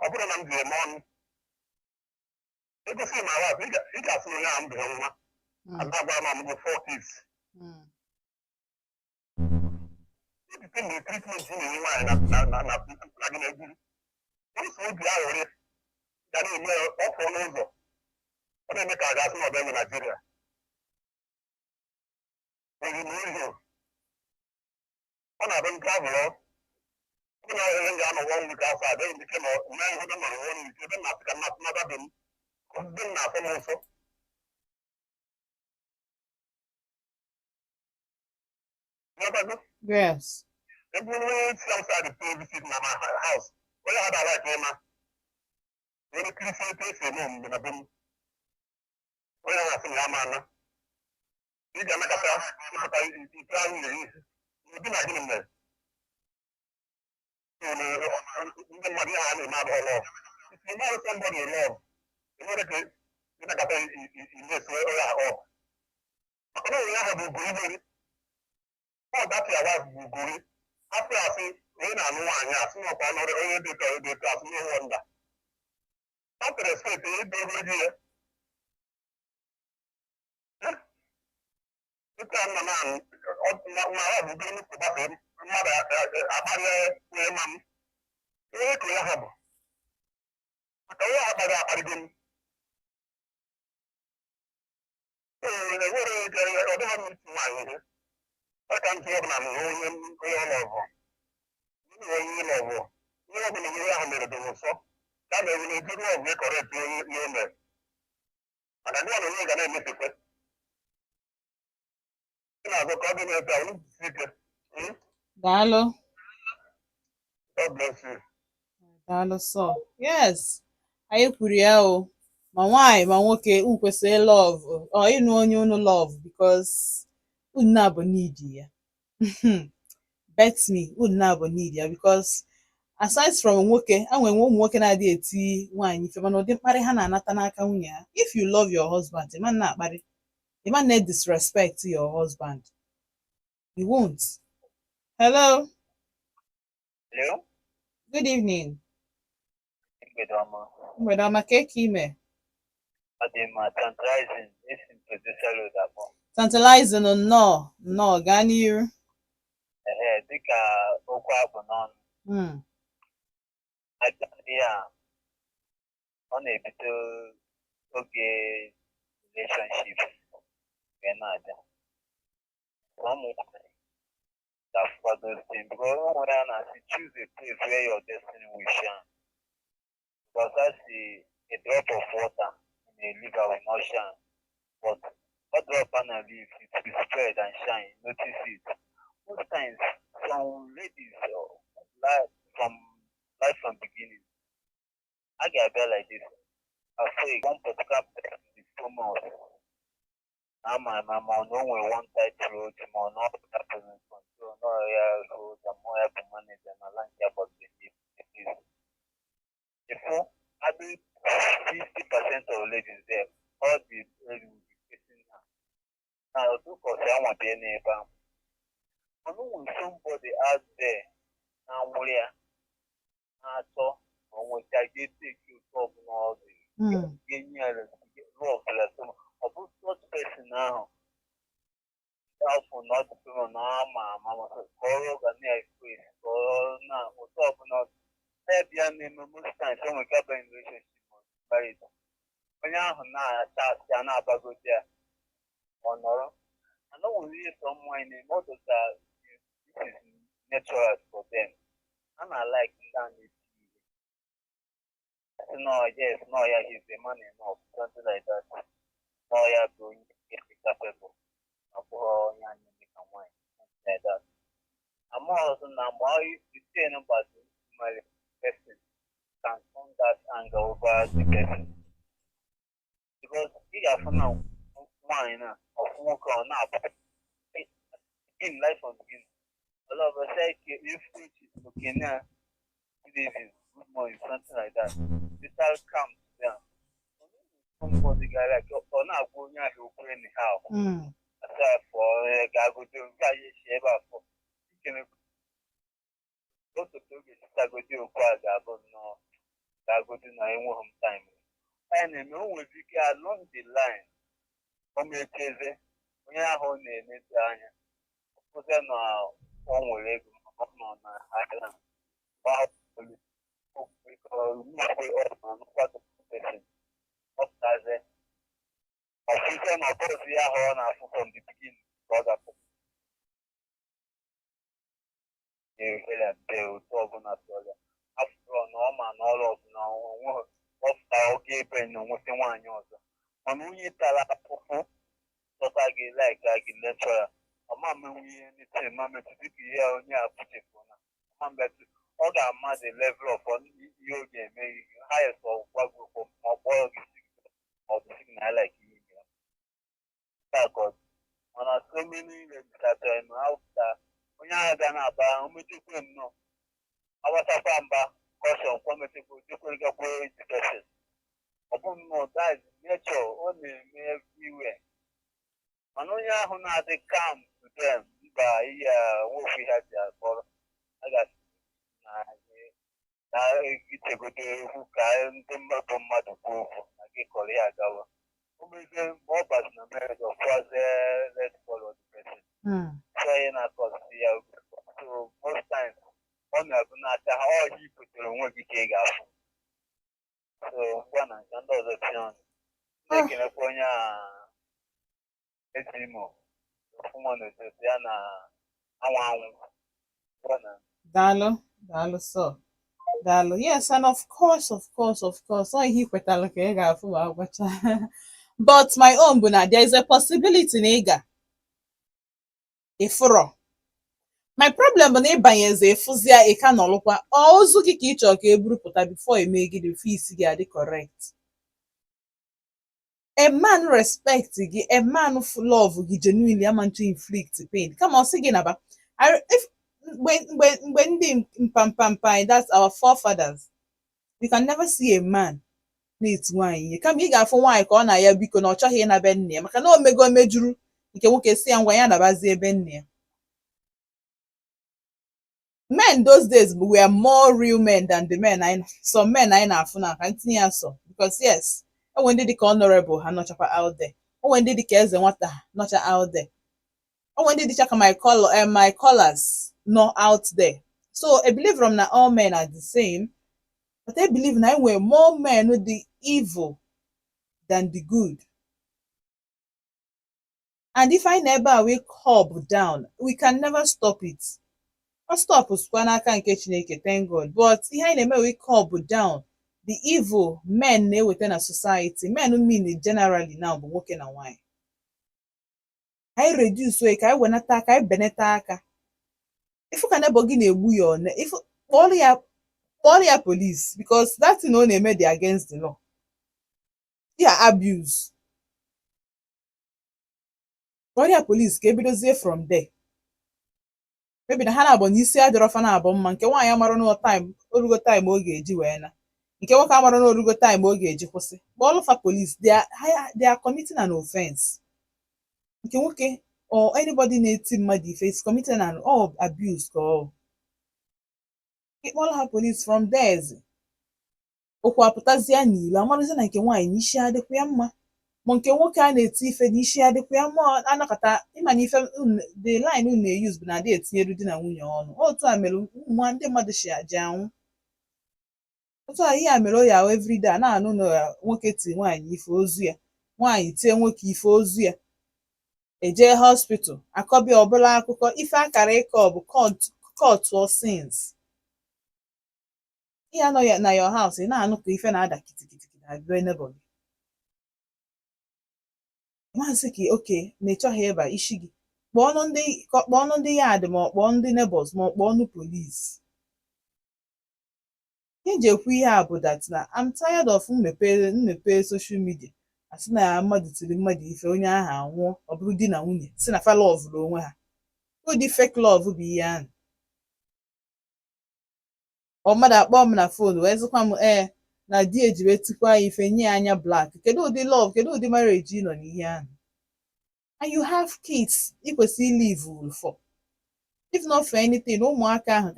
ọ bụrụ na m ji eme ọnụ egosi ma wife ị ga-asị onye ahụ mbere nwa adagwa na ọmụgwọ 4 kids ebite mgbe tritment na-enye nwaanyị na gị na-eburu ọsọ obi aghọrị ga na-eme ọfọ n'ụzọ ọ na-eme ka a ga-asị na ọbịa Ndị Naijiria oyi na oyi ọ na-abụ nke abụọ ọ na-ahịrị nga anọwọ nwoke afọ adịghị ike na ihe ihe dị nọrọ ọrụ ike ebe na-asị ka mmadụ be m ndị m na-afọ m ụsọ Yes. Every outside the play visit na my house. Onye ha dara ka ịma onye kirisi etu esi eme omume na be m onye ha asị na ya ma ana ị ga-emekọta ịpụta ite ahụ na-eyi ụdị na gịnị mere ndị mmadụ ihe ha na-eme abụọ lọv isi ime ọrụ sọmbọdụ lọv enwere ka ịnakọta imesi onye ahụ ọbụ maka na onye ahụ bụ ugoro iberi ọ dapụ ya wife bụ ugori afọ asị onye na-anụ nwaanyị asị na ọkwa ọnọrọ onye dịka edeto asị na ịwọ nda afọ respekt ịdị ogoro gị ya dịka nna na ọ bụ ugoro nnukwu gbafe mmadụ akparịa onye ma m onye ka onye ha bụ maka onye akparị akparịgo m enwere ọ dịghị m isi nwaanyị ihe aka ntị ọbụla na onye ọlọgụ onye ịlọgụ ihe ọbụla onye ahụ mere dị nsọ ka a na-enwe n'ejiri ọgụ ịkọrọ etu onye ihe mere maka gị na onye ga na-emesekwe ị na-azụ ka ọ dị n'ebe a onye jisi ike Daalụ. God bless you. Daalụ sọ. Yes. Anyị kwuru ya o. Ma nwaanyị ma nwoke unu kwesịrị love ọ ịnụ onye unu love because unu na-abụ need ya. Bet me unu na-abụ need ya because aside from nwoke enwere ụmụ nwoke na-adị eti nwaanyị ife mana ụdị mkparị ha na-anata n'aka nwunye ha. If you love your husband the man na-akparị the man na-disrespect your husband. You won't. Hello. Hello. Good evening. Mgbede Mgbede ọma ka eke ime. Ọ dị mma tantalizing esi producer load abụọ. Tantalizing nnọọ gaa n'iru. Dịka okwu abụ n'ọnụ. Aja ndị a ọ na-ebido oge relationship wee na-abịa. Ụmụ nwaanyị ga-afụkwado thing because o nwere a na-asị choose a place where your destiny will shine. Because that's a drop of water in a river will not shine. But what drop and a leaf, it will spread and shine. Notice it. Most times, some ladies from right from beginning, I get a bell like this. I say one particular person is 2 months. Now my mama no one tight road, more not happening control, no road, and more help manage and a land about the before having 50% of ladies there, all the ladies will be facing her. Now, do for someone be a neighbor. I know when somebody out there, now where I saw, or when I get take you from all the rough lesson of such person now. That's for not to know now, mama, or near face, or now, what's up not. Most times when we get in relationship married, onye ahụ na-acha asị a na-abago dia ọ nọrọ. I know we hear someone in most of that this is natural for them. And I like that. No, yes, no, yeah, he's the man enough, something like that. No, yeah, going to get capable of all young wine, something like that. I'm also now more you say about my person can turn that anger over the person. Because he has now wine of work on up in life on begin. A lot of us say if which is looking now, good evening, good morning, something like that. This all comes down. Somebody guy like oh now going out to anyhow. Aside for I go to guy share for you can go to I go to quite no I echegodu na enweghị m time anyị na-eme o nwere ike along the line o mecheze onye ahụ ọ na-enete anya ọpụta na ọ nwere ego ọ nọ na ahịa ọpụtaze ọfụfe na ọbọzi ya ahụ ọ na-afụ from the beginning ka ọ ga-apụ otu ọbụla tụọya afụrụ na ọ ma na ọrụ ọbụla onweghị ọpụta oge ebe na onweta nwaanyị ọzọ mana onye tara apụpụ chọta gị laik a gị lechọra ọma mmenwe ihe nite ma metụ dịka ihe onye a pụchepụ na ọma mmetụ ọ ga-ama the level of ihe ọ ga-eme ihe highest ọgwagwụkwọ ma ọ kpọrọ gị ọ bụ sig na laik ihe ya mana so many legislators na apụta onye ahụ ga na-aba omechekwe nnọọ agbachakwa mba kọshọn kwamechekwa ochekwegakwa edukeshọn ọ bụ nnọọ that is nature ọ na-eme everywhere mana onye ahụ na-adị calm to them mba ihe nwoke ha ji akpọrọ a ga-asị na ichegodo egwu ka ndị mmadụ kwuo okwu na gị kọrọ ya agawa o mezie mgbe ọ bazi na mere ọfụazie red color person so ihe na-akọzi ya so most times ọ na-abụ n'aka ha ọhịa ibutere onwe gị ka ị ga-afụ so ngwa na nke ndị ọzọ tinye ọnụ na-ekelekwa onye a ezimo ọfụma n'ototo ya na anwụ anwụ daalụ sọ daalụ yes and of course ọ ihe ikwetara ka ị ga-afụ ma agwacha but my own bụ na there is a possibility na ị ga ịfụrọ my problem bụ na ịbanyezi ịfụzia ị ka nọlụkwa ozu gị ka ị chọrọ ka e burupụta before eme gị before isi gị adị correct a man respect gị a man love gị genuinely ama ncho inflict pain kama ọ sị gị naba mgbe ndị mpampampa that's our forefathers you can never see a man na-eti nwaanyị ihe kama ị ga-afụ nwaanyị ka ọ na ya biko na ọ chọghị ịnabe nne ya maka na o mego mejuru nke nwoke si ya ngwa ya nabazie ebe nne ya men those days were more real men than the men some men anyị na-afụ na ka ntinye ya so because yes onwe ndị dịka honorable ha nọchakwa out there onwe ndị dịka eze nwata ha nọcha out there onwe ndị dịcha ka my callers no out there so I believe from na all men are the same but I believe na enwere more men the evil than the good and if I never we curb down we can never stop it ọ stop sikwa n'aka nke Chineke thank God but ihe anyị na-eme we curb down the evil men na-eweta na society men mean generally now bụ nwoke na nwaanyị anyị reduce ka anyị wenata aka anyị beneta aka ifu ka nebo gị na-egbu ya one ifu kpọrọ ya police because that thing ọ na-eme dị against the law ya abuse kpọrọ ya police ka ebidozie from there maybe na ha na-abụ n'isi adịrọfa na-abụ mma nke nwaanyị amara na time orugo time ọ ga-eji wee na nke nwoke amara na orugo time ọ ga-eji kwụsị kpọọlụfa police they are committing an offense nke nwoke or anybody na-eti mmadụ ife is committing an abuse ka ọ ịkpọrọ ha police from there okwu apụtazie n'ile amarazi na nke nwaanyị n'isi adịkwa ya mma ma nke nwoke a na-eti ife n'isi adịkwa ya mma anakọta ịma na ife the line unu na-use bụ na adị etinyere di na nwunye ọnụ otu a mere nwa ndị mmadụ ji anwụ otu a ihe a mere o ya ahụ everyday a na-anụ na nwoke ti nwaanyị ife ozu ya nwaanyị tie nwoke ife ozu ya eje hospital akọbịa ọbụla akụkọ ife akara ịkọ bụ court or sins ihe anọ na your house ị na-anụ ka ife na-ada kitikiti na be neighbor gị maazị ka oke na ịchọghị ịba isi gị kpọọnụ ndị yard ma ọ kpọọ ndị neighbors ma ọ kpọọnụ police ihe ji ekwu ihe a bụ that na I'm tired of mmepe social media asị na mmadụ tiri mmadụ ife onye ahụ anwụọ ọ bụrụ di na nwunye si na fa lọvụrụ onwe ha ụdị fake love bụ ihe ahụ ọ mmadụ akpọ m na fon wee zụkwa m na di eji wee tikwa ya ife nye anya black kedu ụdị love kedu ụdị marriage nọ n'ihe ahụ and you have kids ị kwesịrị live for if not for anything ụmụaka ahụ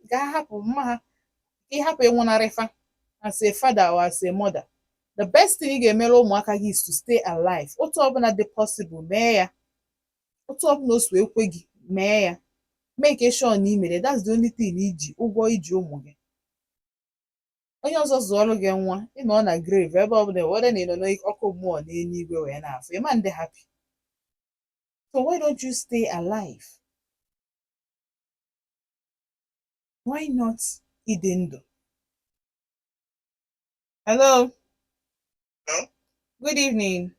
ka ha hapụ mma ha ka ị hapụ ịnwụnarịfa as a father or as a mother, the best thing ị ga-emere ụmụaka gị is to stay alive. Otu ọbụla dị possible mee ya. Otu ọbụla o so ekwe gị mee ya. Make sure na ị mere. That's the only thing iji ụgwọ iji ụmụ gị. Onye ọzọ zụọrụ gị nwa ịnọ na grave ebe ọbụla were na ịnọ n'ọkụ mmụọ n'eluigwe wee na-afụ ịma ndị happy. So why don't you stay alive? Why not ịdị ndụ? Hello. Hello? Good evening.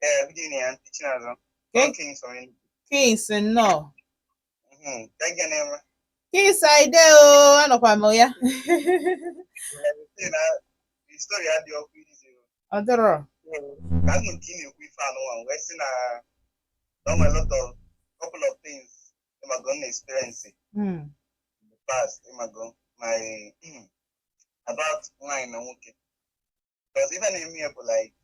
Good evening, Auntie Chinazo. Okay. Kings from India. Kings no. Thank you, name. Kings ide o anọkwa m ya. The story had the opportunity. Ọ dịrọ. I'm not keen if we found one. We're seeing done a lot of couple of things. I'm going to experience it. In the past, I'm going my about wine and okay. Because even in me, like,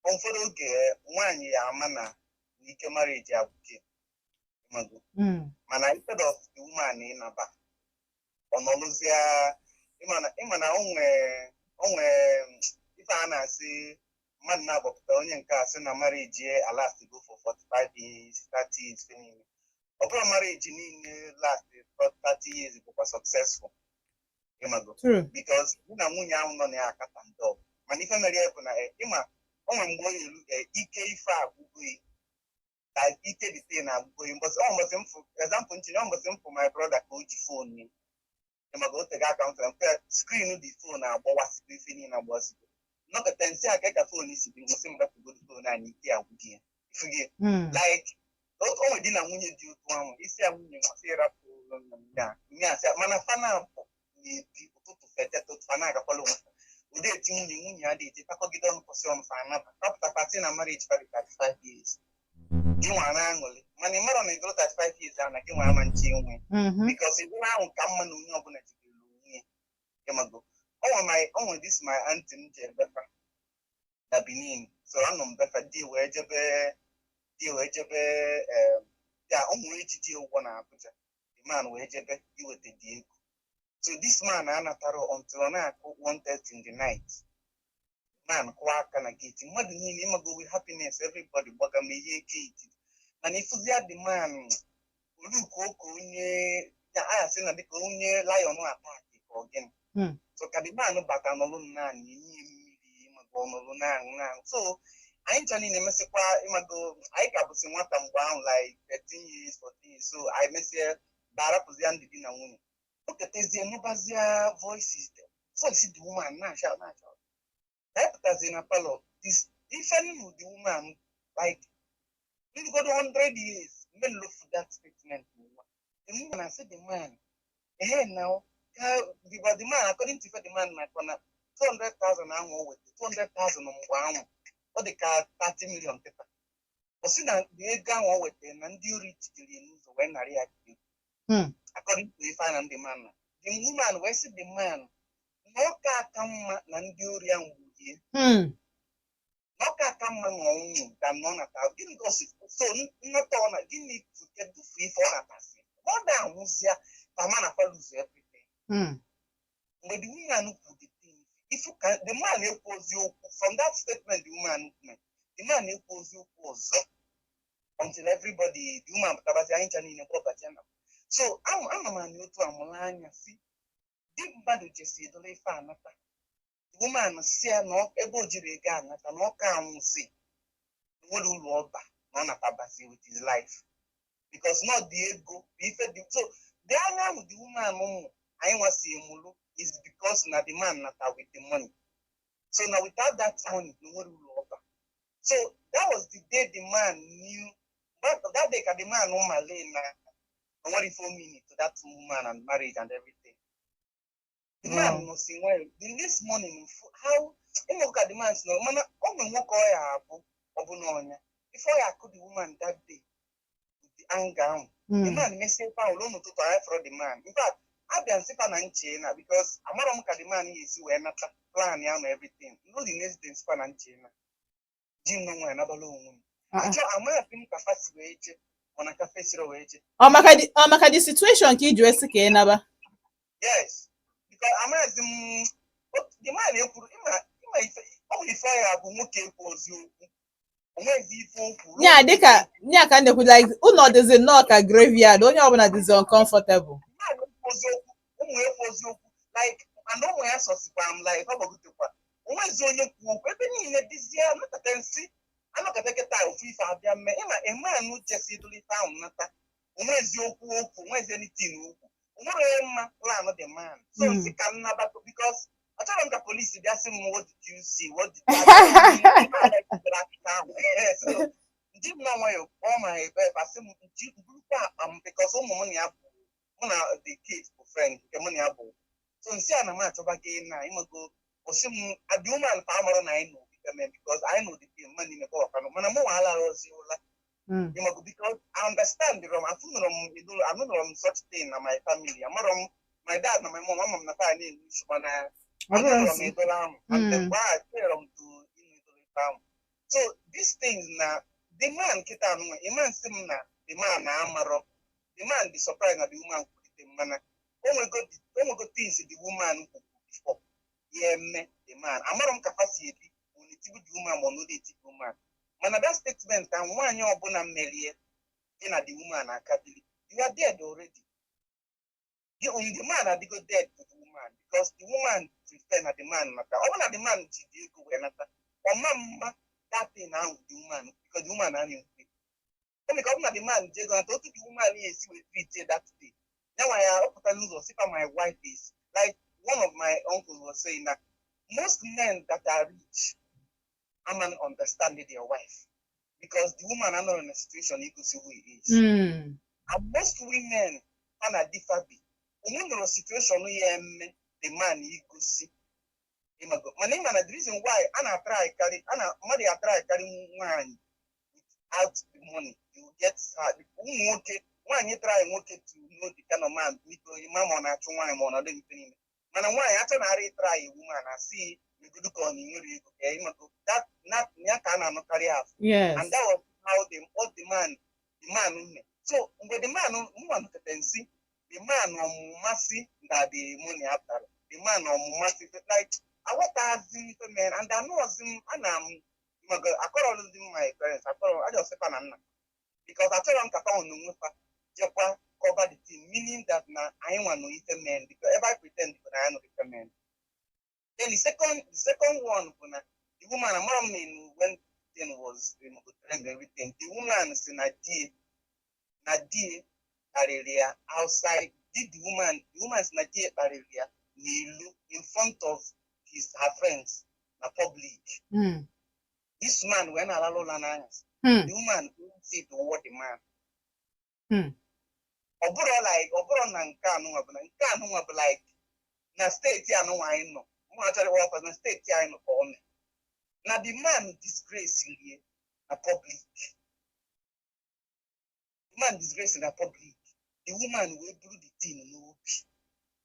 comfortable care, one year, mana, you can marry a okay. Mana instead of the woman in a back, on Oluzia, Imana onwe, if I say, man now, but the onion cast in a marriage year, I last to go for 45 years, 30 years, Open marriage in last 30 years, it was successful. True. Because nwunye ahụ nọ na aka and dog. Man, if I marry a Ima, onwe mgbe ike ife agwụgwụ like ike the thing agwụgwụ but almost example ntinye almost for my brother ka o ji phone ni. Ima go take account and screen the phone agbawasị ife niile agbawasị. Nọkọta nsị aka ka phone isi bi ngosi mba go the phone anyị ike agwụgwụ. Ifuge like onwe di na nwunye dị otu ahụ isi nwunye nwasị rapụ na nya asị mana fana the ụtụtụ fete tụtụ fana agakwala onwe ụdị eti nwunye adịghị takọgide ọnụ kwụsị ọnụ fana kapụta pati na marriage for 35 years gị nwara aṅụrị mana ị mara na ịdụrụ 35 years ahụ na gị nwara ma nche nwe because ịdụrụ ahụ ka mma na onye ọbụla jikere onwe ịmago onwe this my auntie m je befa na Benin so anọ m befa di wee jebe ya ụmụ ejiji ụgwọ na Abuja the man wee jebe iweta dị ego. So this man anataro until 1:30 in the night. Man kwaka na gate. Mmadụ niile ịmago with happiness everybody gbaga ma ihe gate. And if you the man look onye ya aya sị na dịka onye lion attack ka again. So ka the man bata n'ọlụ naanị enye mmiri ịmago ọnọlụ naanị. So anyị ncha niile emesịkwa ịmago anyị ka bụsị nwata mgbe ahụ like 13 years 14 years. So anyị mesịa barapụzi ndị di na nwunye. Look at this, the voices. Voice the woman, now shout. That as in a fellow. This even with the woman, like we got 100 years. Men look for that statement. The woman, I said the man, hey now, the man, according to the man, my corner, 200,000 annual with 200,000 on one. What they call 30 million people. But see that the gang with them and you reach the news when I react. According to the fan and the man, the woman, where see the man, no car come and do young woody. No car come on than none at all. Didn't gossip. So not on a didn't to get the free for a passing. More than Musia, the man follows everything. But the woman who put the thing, if you can, the man oppose you from that statement, the woman, the man oppose you until everybody, the woman, in a property. So I'm a man to Amolania. See, deep bad which is the Lefanata. The woman see no able to regard and no can see. What will Loba, none of Abasi with his life. Because not the ego, so the other with the woman, I want to see Mulu is because not the man not with the money. So now without that money, no one will Loba. So that was the day the man knew, but that day the man normally only 4 minutes to that woman and marriage and everything. The man was saying, well, in this morning, how you look at the man's no man, only walk or before I could the woman that day with the anger. The man may say, Paul, no to try for the man. In fact, I've been sipping and China because I'm not look at the man is when not plan and everything. No, the next day, span and China. Jim, no, another loan. I'm not think capacity. Maka the situation ka iji esi ka ị naba. Yes, because I'm asking the man ekwuru ịma ife ọ bụ ife ya bụ nwoke ekwu oziokwu onwezi ife okwu nya dịka nya ka ndekwu like ụlọ dịzi nnọọ ka graveyard onye ọbụla dịzi uncomfortable oziokwu ụmụ ekwu oziokwu like and ụmụ ya sọsikwa m like ọ gbagotekwa onwezi onye kwu okwu ebe niile dịzie anọkọta nsị anọkọta kịta ofu ife abịa mme ịma emanụ jesi idolite ahụ nata onwezi okwu onwezi anything okwu onwere mma plan the man so nsị ka m nabata because achọrọ m ka polisi bịa sị m what did you see what did you so ndị m na nwayọ kpọọ ma ebe asị m burukwa akpa m because ụmụ m na ya bụ mụ na the kids bụ friend nke mụ na ya bụ so nsị a na m achọba gị na ịmago osi m adị woman ka amụrụ na anyị nọ because I know the thing man in the power mana mụ nwaala ozi ụla ịmago because I understand the wrong I'm not from such thing na my family amarọ m my dad na my mom ama m na taa na-enwe mana I'm and then why I tell them to so these things now the man kita anụ a man sim na the man na amaro the man be surprised na the woman put the man go things the woman before me the man amaro m capacity when it the woman or no the woman mana that statement and one your ọbụla mmerie na the woman akabili you are dead already the man had to go dead to the woman because the woman prefer na the man mata ọ bụ na the man ji dị ego wee nata ọmamma that thing now with the woman because the woman na him free only come na the man je go to the woman here see we treat that day now I up n'ụzọ see my wife is like one of my uncles was saying that most men that are rich are not understanding their wife because the woman are not in a situation you could see who he is and most women are not different in a situation where the man you could see my name and the reason why I try carry money I try carry one without the money you get one you try to know the kind of man because your mama on a one on a living thing and why I try a woman I see you could look on that not not carry out yes and that was how the man so when the man woman can see the man on mercy that the money after the man on mercy like I want to ask him, man, and I know him, and I call all of my parents. I just say, because I tell them to come on, Japan cover the team, meaning that now I want to eat a man because if I pretend that I know the man. Then the second one, the woman, a mom when then was everything. The woman is in Nadia area outside. Did the woman's Nadia area in front of her friends na public. This man when allow lanans, the woman couldn't see the word the man. Oboro na nka anu like na state ya no I know. Mo actually work na state ya no for me. Na the man disgrace here na public. The man disgrace na public. The woman will do the thing no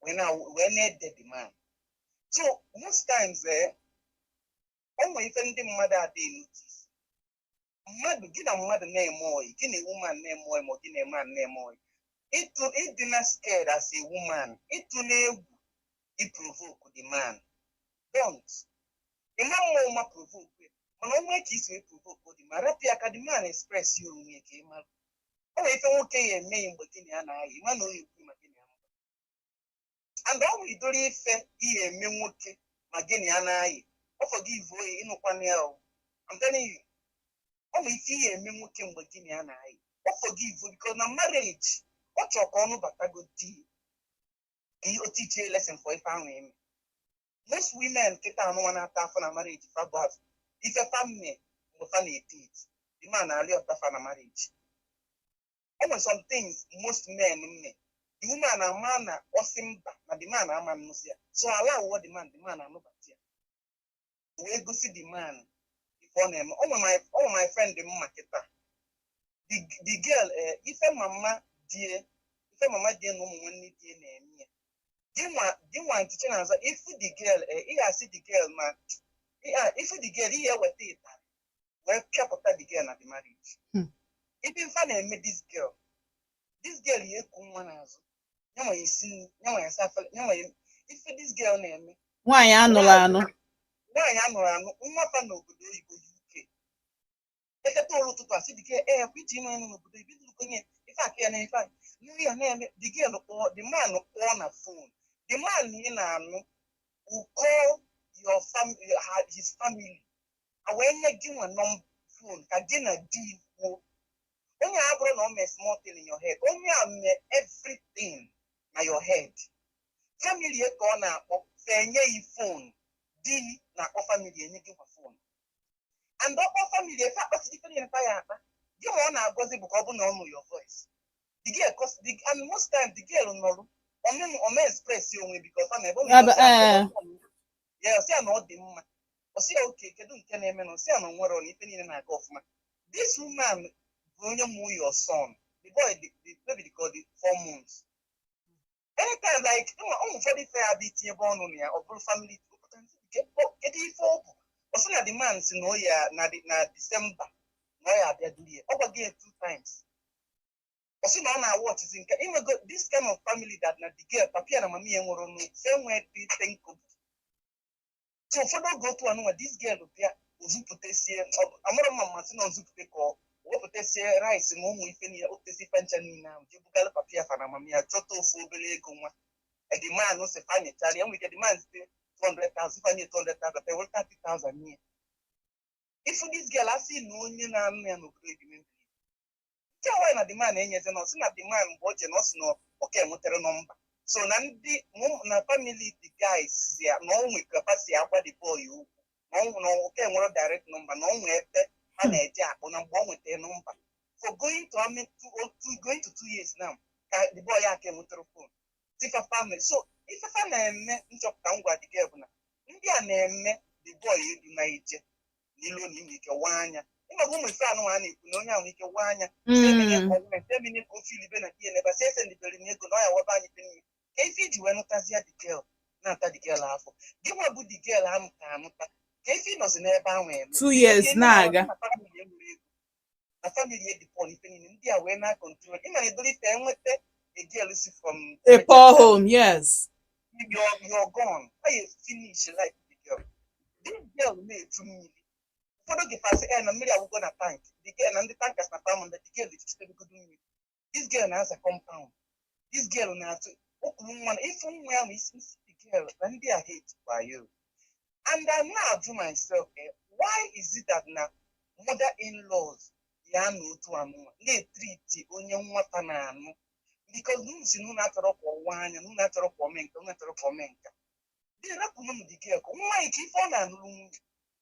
when they dead the man. So most times almost even the mother they notice. Mother give a mother name more, give a woman name more, give a man name more. It did not scared as a woman. It provoke the man. Don't. The man more provoke. When I make his way provoke the man, Rapia the man express you make him. Oh, if you okay, a name but in an eye, man know you. And all we do is he a memoke, Magini and I. Forgive way in Opanel. I'm telling you. Only if he a memoke, Magini and I. Forgive because now marriage. What your corner but a good tea. You teach a lesson for a family. Most women take on one after a marriage for God. If a family will funny teach, the man are after a marriage. Almost some things most men the woman a man or simba, and the man a man musia. So allow what the man are not here. We go see the man before them. All my friend the marketer. The girl, if a mama dear no one need dear name. You want to change if the girl, I see the girl man. If the girl here what it well capital the girl at the marriage. If you find I met this girl here come one as. If this girl name nwaanyị anụrụ anụ nwaanyị anụrụ anụ nwata n'obodo oyibo UK eketa ụlọ ụtụtụ asị dike kwa iji ime n'obodo oyibo onye ife aka ya na ife nri ya na-eme the girl kpọọ the man kpọọ na phone the man ị na-anụ will call your family his family wee nye gị nwa nọmba phone ka gị na di kwuo onye a bụrụ na o mee small thing in your head onye a mee everything na your head family ka ọ na-akpọ enye yi phone di na-akpọ family enye gị nwa phone and ọkpọ family efe akpasị ife niile ya akpa gị ma ọ na-agọzi bụ ka ọ bụ na ọ nụ your voice the girl and most time the girl nọrụ ome express onwe because ọ na-ebe ya ọsị ya na ọ dị mma ọsị ya oke kedu nke na-eme na ọsị ya na nwere na ife niile na-aga ọfụma this woman bụ onye mụ your son the boy the baby dị ka the 4 months anytime like ụfọdụ ife ya bụ itinyebe ọnụ na ya ọ bụrụ family kedu ife ọ bụ ọsị na the man si na ya na December na ọ ya abịa duru ya ọ gwaghị ya 2 times ọsị na ọ na-awọchizi nke imego this kind of family that na the girl papia na mami ya nwere ọnụ enwe tenko so ụfọdụ oge otu anụnwa this girl bịa ozupụtesie amụrụ mma mmasị na ozupụte ka ọ wepụtasie rice na ụmụ ife niile opụtesi pancha niile ahụ ji bugara papia fa na mami ya chọta ofu obere ego nwa ediman si fanyechara ya nwere ike ediman site 200,000 fanye 200,000 pe were 30,000 nye ifu this girl asị na onye na-anụ ya n'obodo edime nke nwaanyị na demand enyezi na ọsị na demand mgbe o je na ọ sị na oke enwetara nọmba so na ndị na family the guys ya na onwe kapasi agwa the boy okwu na oke enwere direct number na onwe ebe a na-eje akpụ na mgbe ọ nwetara nọmba for going to 2 years now ka the boy aka enwetara phone tifa family so ifefa na-eme nchọpụta ngwa dị gị bụ na ndị a na-eme the boy edu na ije n'ilo na inwe ike waa anya ịmagụ ụmụ ife anụ a na-ekwu na onye ahụ ike waa anya temine ka ofe ilibe na ihe nebe sese ndibere na ego na ọya webe anyị penye ka ife iji wee nụtazia the girl na-ata the girl afọ gị nwa bụ the girl amụta anụta ka ife ịnọzi n'ebe ahụ eme 2 years na-aga na family edipon ife niile ndị a wee na-akọntrol ịma na edoro ife enweta a girl si from a poor home yes you're gone how you finish like the girl this girl na-etu mmiri ụfọdụ gị fasị na mmiri agwụgo na tank the girl na ndị tankers na farm the girl echitebegodo mmiri this girl na-aza compound this girl na-atụ okwu nwa na ifu nwa ahụ isi the girl na ndị a hate by you and I na-ajụ myself why is it that na mother-in-laws ya na otu anụnwa na-etriti onye nwata na-anụ because nunu si nunu achọrọ ka ọwa anya nunu achọrọ ka ome nka nunu achọrọ ka ome nka dị rapụ nunu dị gị ka nwa ike ife ọ na-anụrụ nwunye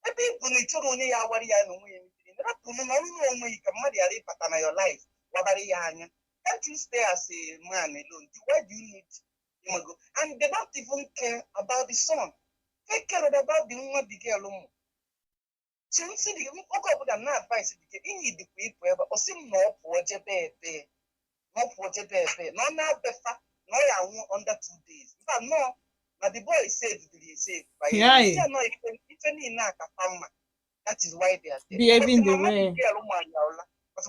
ebe ịbụ na ịchọrọ onye ya awara ya na onwe ya mepere rapụ nunu ọnụnụ onwe ya ka mmadụ ghara ịbata na your life wabara ya anya can't you stay as a man alone why do you need imago and they don't even care about the son they care about the nwa dị girl ụmụ so nsi dị oge ọbụla na advice dị gị inyi dịkwa ịpụ ebe ọ sị m na ọ pụọ jebe ebe na ọ na-abefa na ọ ya anwụ under 2 days mba nọ na the boy saved the save by ife niile akapa mma that is why they are there behaving the way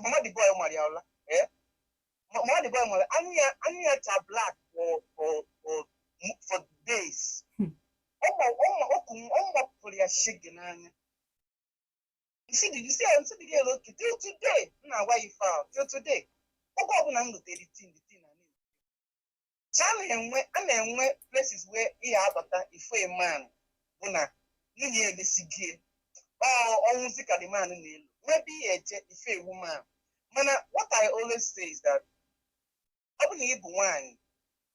mama the boy mariaola mama the boy mariaola anya cha black for days ọmapụrụ ya shege n'anya nsi the girl okay till today na-agwa ya ife ahụ till today oge ọbụla m lutere tin na so a na-enwe places where ị ga-abata ife a man bụ na nwunye emesigie ọnwụzi ka the man na-elu nwebe ihe eje ife a woman mana what I always say is that ọ bụ na ị bụ nwaanyị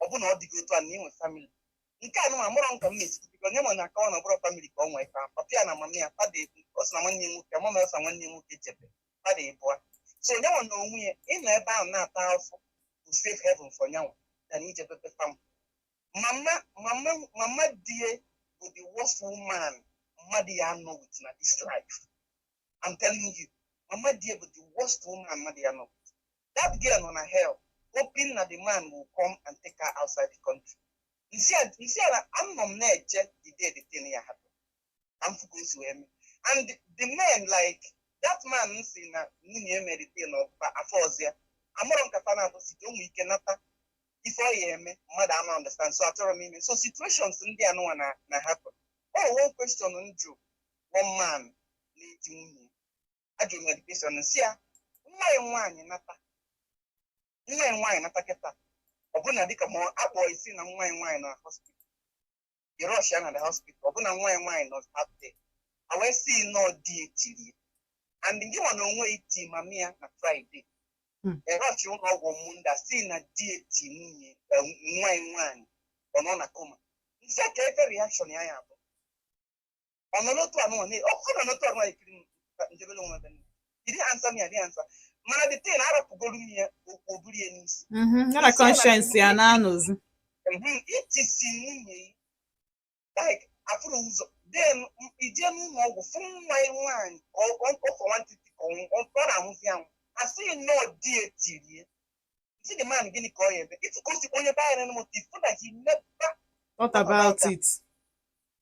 ọ bụ na ọ dịghị otu a na inwe family nke a nụma mụrụ nka m na-esikwu biko onye nwere na akawa na ọbụrụ family ka ọ nwee ka papia na mama ya pada ebu ọ sị na nwanne ya nwoke mama ya ọsa nwanne ya nwoke jebe pada ebua so nyanwa na onwe ya ị nọ ebe ahụ na-ata afọ to save heaven for nyanwa than ije pepe fam mama die bụ the worst woman mmadụ ya anọ with na this life I'm telling you mama die bụ the worst woman mmadụ ya anọ with that girl nọ na hell hoping that the man will come and take her outside the country nsi ala anọ m na-eche the day the thing ya happen I'm supposed to eme and the men like that man si na nwunye emerite n'ọba afọ ọzọ ya amụrụ nkata na abụsi ka ụmụ ike nata ife ọ ya eme mmadụ ama understand so achọrọ m ime so situations ndị anụnwa na happen one question njụ one man na-eti nwunye ajụrụ na question nsị ya nwa ya nwaanyị nata kịta ọbụna dịka ma akpọ isi na nwa ya nwaanyị na hospital the rush na the hospital ọbụna nwa ya nwaanyị nọ there I wee see no di etiri and gị nwa na onwe iti mami ya na Friday rush ụlọ ọgwụ munda si na di eti nwunye nwa ya nwaanyị ọ nọ na coma nsị ka efe reaction ya ya bụ ọ nọ n'otu anụ ọ nọ n'otu anụ ekiri njebele onwe ebe did he answer me? I didn't answer. Mana the thing arapụgolu m ya oburu ya n'isi na conscience ya na anụzi itisi nwunye like afụrụ ụzọ then ije n'ụlọ ọgwụ fụ nwa ya nwaanyị ọfọ nwantịtị ka ọ na-amụzi anwụ asị nọ di etiri see the man gịnị ka ọ ya ebe ịtụkosi onye bayere na motive so that he never thought about it.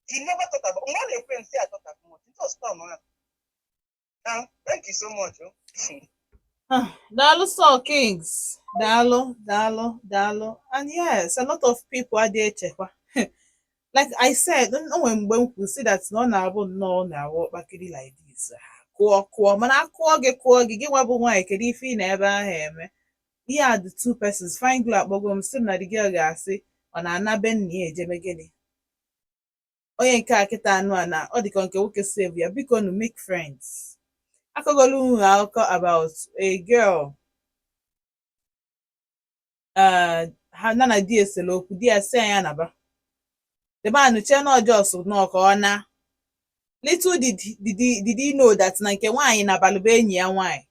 He never thought about it. One friend say I thought about it. It was fun, man. Now, thank you so much. Dalo so Kings. Dalo. And yes, a lot of people are there. Like I said, no when we see that no na walk back like this. Kwa mana kwa ge wabu nwa ekedi ife na ebe ahụ eme. Yeah, the two persons fine glad bogom sim na the girl ga-asị ọ na-ana be nna ya ejeme gịnị. Onye nke a kịta anụ a na ọ dịka nke nwoke save ya biko nu make friends. Akọgolu unu akụkọ about a girl ha na di esele okwu di ya si anya naba. The man che na ọjọọ so na ọka ọ na. Little did he know that na nke nwaanyị na balụba enyi ya nwaanyị.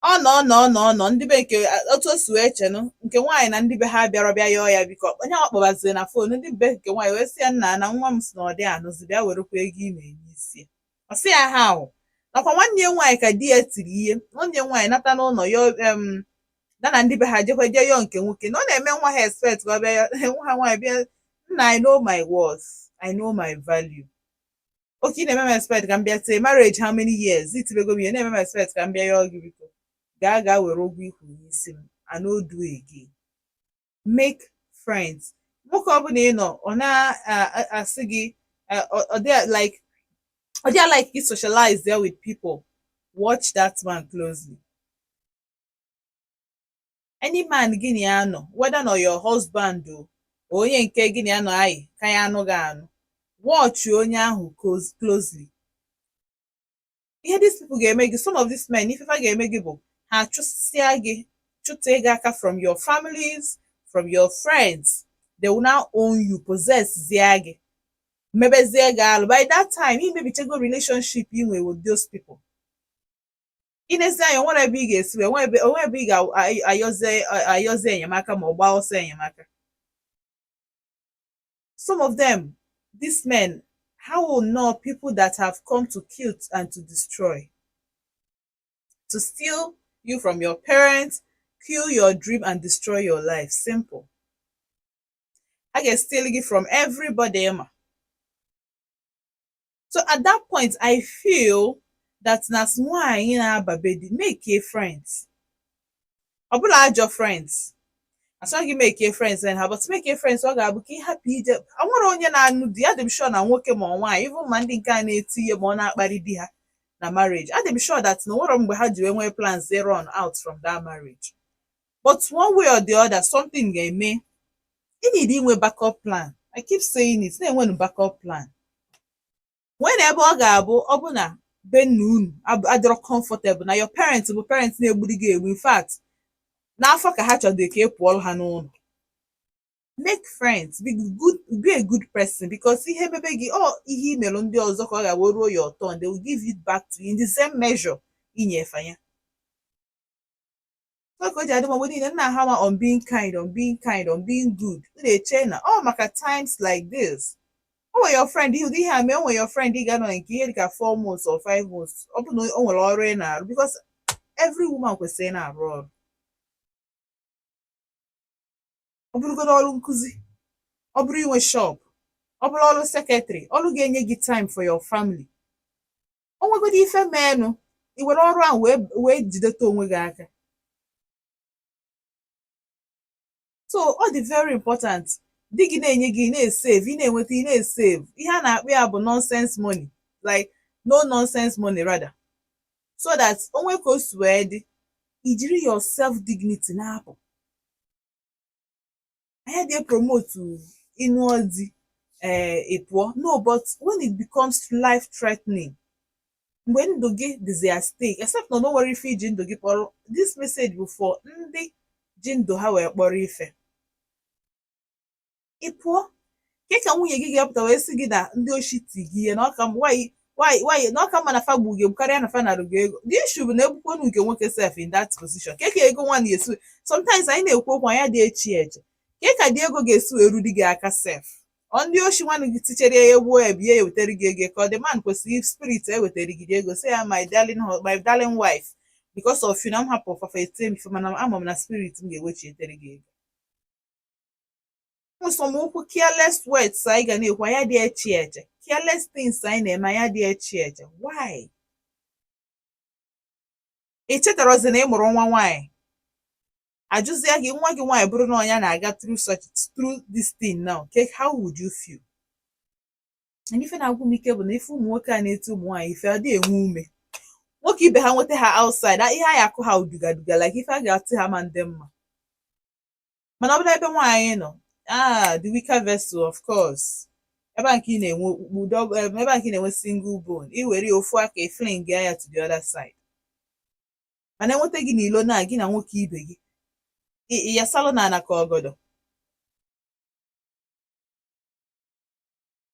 Ọ nọ ndị be nke otu o si wee chenụ nke nwaanyị na ndị be ha bịara bịa yọọ ya biko onye ọ kpọbaziri na fon ndị be nke nwaanyị wee sị ya nna nwa m si na ọ dị anụzi bịa werekwa ego ime n'isi ọ sị ya ha ahụ nakwa nwanne ya nwaanyị ka di ya tiri ihe nwanne ya nwaanyị nata n'ụlọ ya na ndị be ha jekwa je yọọ nke nwoke na ọ na-eme nwa ha expect ka ọ bịa nwa ha nwaanyị bịa nna I know my worth I know my value. Okay, na-eme m expect ka m bịa say marriage how many years itibego m ihe na-eme m expect ka m bịa yọọ gị biko ga were ụgwọ ikwu n'isi m I no do again. Make friends. Nwoke ọbụla ị nọ ọ na-asị gị ọ dị like you socialize there with people. Watch that man closely. Any man gịnị ya nọ whether nọ your husband o onye nke gịnị ya nọ anyị ka ya anụ gị anụ. Watch onye ahụ closely. Ihe these people ga-eme gị some of these men ife ha ga-eme gị bụ ha chụsịa gị chụtee gị aka from your families from your friends. They will now own you possess zia gị mebezie gị alụ by that time ị mebichego relationship inwe with those people. Inezi anya onwere ebe ị ga-esi onwe ebe ị ga-ayọzi enyemaka ma ọ gbaa ọsọ enyemaka. Some of them these men how will know people that have come to kill and to destroy, to steal you from your parents, kill your dream and destroy your life. Simple. I get stealing it from everybody. So at that point, I feel that that's why you know baby make a friends. Obula add your friends. As long as you make a friends and how but make a friends ọ ga-abụ ka ị hapụ ije I nwere onye na-anụ di adị m sure na nwoke ma nwaanyị even ma ndị nke a na-eti ihe ma ọ na-akparị di ha na marriage adị m sure that na nwere mgbe ha ji nwee plans they run out from that marriage but one way or the other something ga-eme you need inwe backup plan. I keep saying it na-enwe backup plan when ebe ọ ga-abụ ọ bụ na be nna unu adịrọ comfortable na your parents bụ parents na-egburi gị egbu in fact n'afọ ka ha chọdụ ka ị pụọ ha n'ụlọ. Make friends, be a good person because ihe mebe gị ihe imelu ndị ọzọ ka ọ ga-wee ruo your turn they will give it back to you in the same measure inyefe ya. So ka o ji adị mgbe niile nna ha ma on being kind on being good na-eche na maka times like this o nwere your friend ihe a mee o nwere your friend ị ga-anọ nke ihe dịka 4 months or 5 months ọ bụ na o nwere ọrụ ị na-arụ because every woman kwesịrị na-arụ ọrụ. Ọ bụrụgodo ọrụ nkụzi ọ bụrụ inwe shop ọ bụrụ ọrụ secretary ọrụ ga-enye gị time for your family. O nwegodo ife meenụ i were ọrụ ahụ wee jideta onwe gị aka. So ọ dị very important di gị na-enye gị na-esave ị na-enweta ị na-esave ihe a na-akpọ ya bụ nonsense money like no nonsense money rather so that onwe ka o si wee dị ijiri your self dignity na-apụ anya dị promote ịnụọ di ị pụọ no but when it becomes life threatening mgbe ndụ gị dịzi at stake except na o nwere ife iji ndụ gị kpọrọ this message bụ for ndị ji ndụ ha wee kpọrọ ife ị pụọ ke ka nwunye gị ga-apụta wee sị gị na ndị oshi ti gị ihe na ọka why na ọka mma na fa gbu gị karịa na fa narụ gị ego the issue bụ na egbukwana nke nwoke sef in that position ke ka ego nwa na-esi sometimes anyị na-ekwu okwu anya dị echi eche ke ka dị ego ga-esi wee rudi gị aka sef ọ ndị oshi nwanne gị tichere ya egbuo ya biye ya wetara gị ego ka ọ dị man kwesịrị spirit ewetara gị ego say ya my darling wife because of you na m hapụ ọfafa ete m ife mana ama m na spirit m ga-ewechitere gị ego nsọmokwu careless words anyị ga na-ekwu anya dị echi eche careless things anyị na-eme anya dị echi eche why ị chetarazi na ị mụrụ nwa nwaanyị ajụzie gị nwa gị nwaanyị bụrụ na ọnya na-aga through this thing now okay how would you feel ife na-agwụ m ike bụ na ife ụmụ nwoke a na-eti ụmụ nwaanyị ife ọ dị enwe ume nwoke ibe ha nweta ha outside ihe a ya akụ ha udugaduga like ife a ga-atị ha ma ndị mma mana ọ bụla ebe nwaanyị nọ the weaker vessel of course ebe a nke ị na-enwe okpukpu ebe a nke ị na-enwe single bone iwere ofu aka fling ya to the other side mana enweta gị n'ilo na gị na nwoke ibe gị ya salụ na ana ka ọgọdọ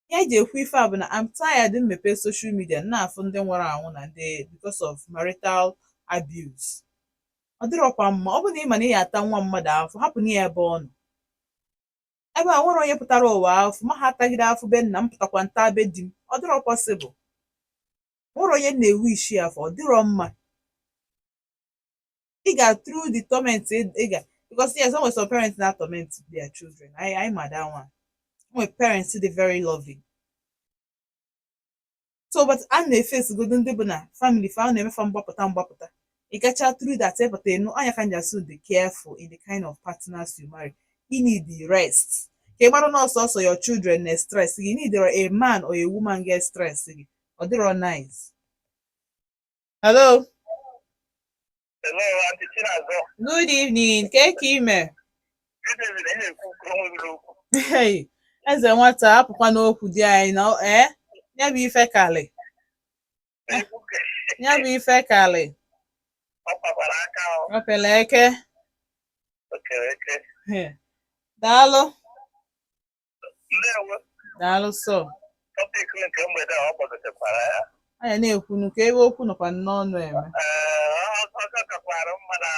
ya ji ekwu ife a bụ na I'm tired mmepe social media na-afụ ndị nwụrụ anwụ na ndị because of marital abuse ọ dịrọkwa mma ọ bụ na ị ma na ị ya ata nwa mmadụ afọ hapụ na ya ebe ọ nọ ebe a nwere onye pụtara ụwa afọ ma ha atagide afọ be nna m pụtakwa nta be di m ọ dịrọ possible nwere onye na-ewu isi afọ ọ dịrọ mma ị ga through the torment ị ga because yes some some parents na torment their children I ma that one my parents dey very loving so but a na-efesi godo ndị bụ na family fa ọ na-emefa mgbapụta ị gacha through that epụta enu anya ka njaso dey careful in the kind of partners you marry you need the rest ka ị mara na ọsọsọ your children na stress gị need a man or a woman get stress gị ọ dịrọ nice hello Hello, Auntie Chinazo. good evening ke ka ime Good evening. Ị na-ekwu okwu onwe gị okwu. hey eze nwata apụkwa n'okwu dị anyị na ya bụ ife kalị ya bụ ife kalị Ọ kpakwara aka ọ. ọ pele eke Okere eke. daalụ Ndewo. daalụ sọ Tọpik nke mgbede a ọ kpọdotekwara ya. anya na-ekwunu ka ebe okwu nọkwa n'ọnụ eme Ọ gakwara mma na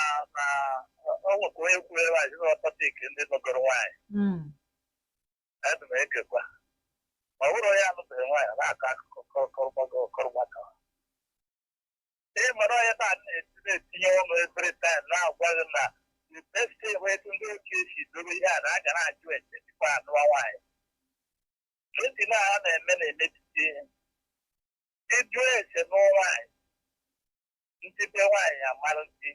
ọ nwekwa onye kwuru ebe a jiri tọpik ndị nọgoro nwaanyị. Adị m ekekwa. Ma ọ bụrụ onye alụbeghị nwaanyị na-akọ akụkọ kọrọgbaka. Ihe mere onye taa na-etinye ọnụ every time na-agwa gị na the best way etu ndị ochie si dobe ihe a na aga na-ajụ ese tupu anụwa nwaanyị. Eti na ha na-eme na-emetụta ihe. Ịjụ ese n'ụwa nwaanyị, ndị be nwaanyị amara di,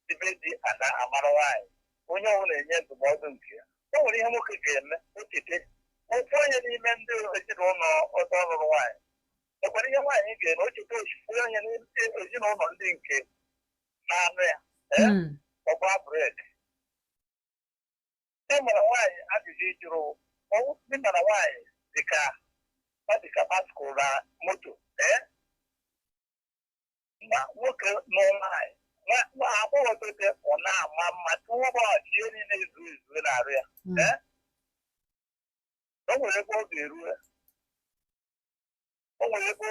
ndị be di ada amara nwaanyị. Onye ọbụla na-enye ndụmọdụ nke ya. O nwere ihe nwoke ga-eme ochete ofu onye n'ime ndị ezinụlọ ọtọ ọlụrụ nwaanyị. Ekwere ihe nwaanyị ga-eme ochete ofu onye ezinụlọ ndị nke na-anụ ya ọgba bred. Ndị mara nwaanyị ajụjụ ịjụrụ ndị mara nwaanyị dịka baskụl na moto na nwoke nụ nwaanyị nwa agbọghọ tote ọ na-ama mma tụwa ụbọchị ihe niile ezu ezu na-arụ ya. O nwere ebe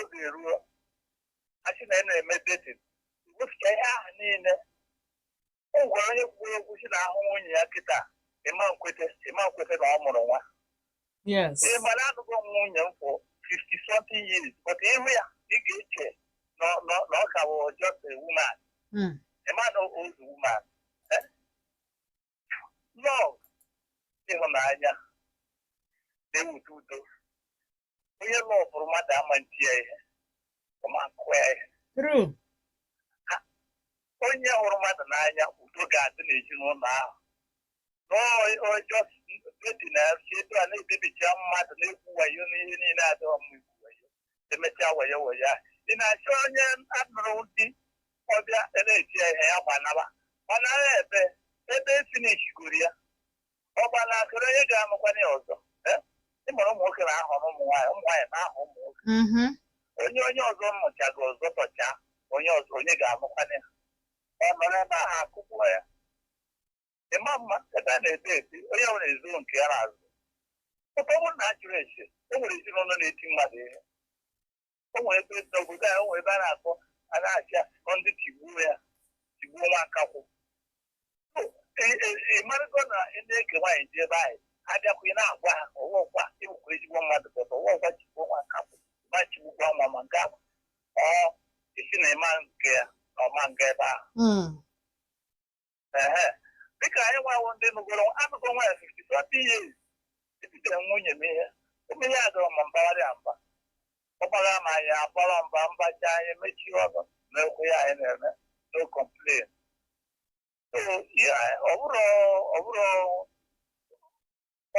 ọ ga-eruo achị na ị na-eme detin wepụta ihe ahụ niile. O gwara onye kwuru okwu si na ahụ nwunye ya kịta ịma nkwete na ọ mụrụ nwa. Ee, mana anụgo nwunye m for 50-something years but ịhụ ya ị ga-eche na ọ ka bụ just a woman. Ịma na ozu woman. Love ịhụnanya na-ewute udo. Onye lọbụrụ mmadụ ama nti ya ihe ma akụ ya ihe. Onye hụrụ mmadụ n'anya udo ga-adị n'ezinụlọ ahụ. eti na si etu a na-ebibicha mmadụ na-ekwu wayo n'ihe niile adịghị mma ikwu wayo emechaa wayo wayo a ị na-achọ onye anụrụ di ọbịa na-eti ya ihe ya gbanaba gbanara ebe efinishigoro ya ọ gbanakịrị onye ga-amụkwanye ya ọzọ ịmụrụ ụmụ nwoke na-ahọrọ ụmụ nwaanyị na-ahọ ụmụ nwoke onye ọzọ mụchaga ọzọ tọchaa onye ga-amụkwanye ya ọ nọrọ ebe ahụ akụkọ ya ịma mma ebe a na-ete eti onye nwere ezo nke ya na-azụ ụtọbụ na ajụrụ eche o nwere ezinụlọ na-eti mmadụ ihe o nwere ebe n'obodo anyị o nwere ebe a na-akpọ a na-achị ndị tigbuo ya tigbuo nwa nkakwụ ịmarịgo na na-eke nwaanyị dị ebe anyị abịakwa na-agwa ha ọwụkwa ịbụkwa ezigbo mmadụ pụta ọwụkwa chigbuo nwa nkakwụ ma chigbukwa nwa ma nke ahụ isi na ịma nke ya na ọma nga ebe ahụ dịka anyị nwawo ndị nụgoro anụgo nwaanyị 50 years ebitere nwunye m ihe omenye ya gọrọ ma mbagharịa mba ọgbara ma anyị akpọrọ mba mbacha anyị mechie ọgọ na ekwe ya anyị na-eme no complain ọ bụrụ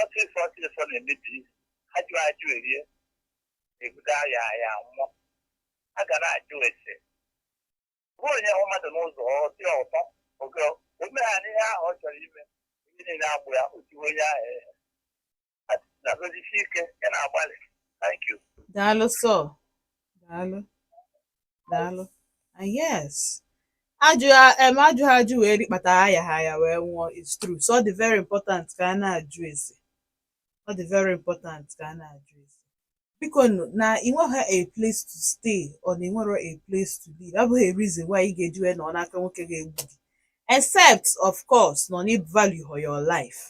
ọsịsọ na-emebi ajụ erie ebido ya ya nwụọ a ga na-ajụ ese bụ onye hụ mmadụ n'ụzọ ọsị ụtọ oge omenala ihe ahụ ọ chọrọ ime ihe niile agbụ ya otiwe onye ahụ na-agozisi ike ya na-agbalị. Thank you. Daalụ sọ. Daalụ. Yes. Ajụ wee rikpata ha ya wee nwụọ is true. So ọ dị very important ka a na-ajụ ese. Ọ dị very important ka a na-ajụ ese. Biko na ị nweghị a place to stay or na ị nwere a place to live. Abụghị a reason why ị ga-eji wee nọ n'aka nwoke ga-egbu gị. Except of course nọ na value for your life.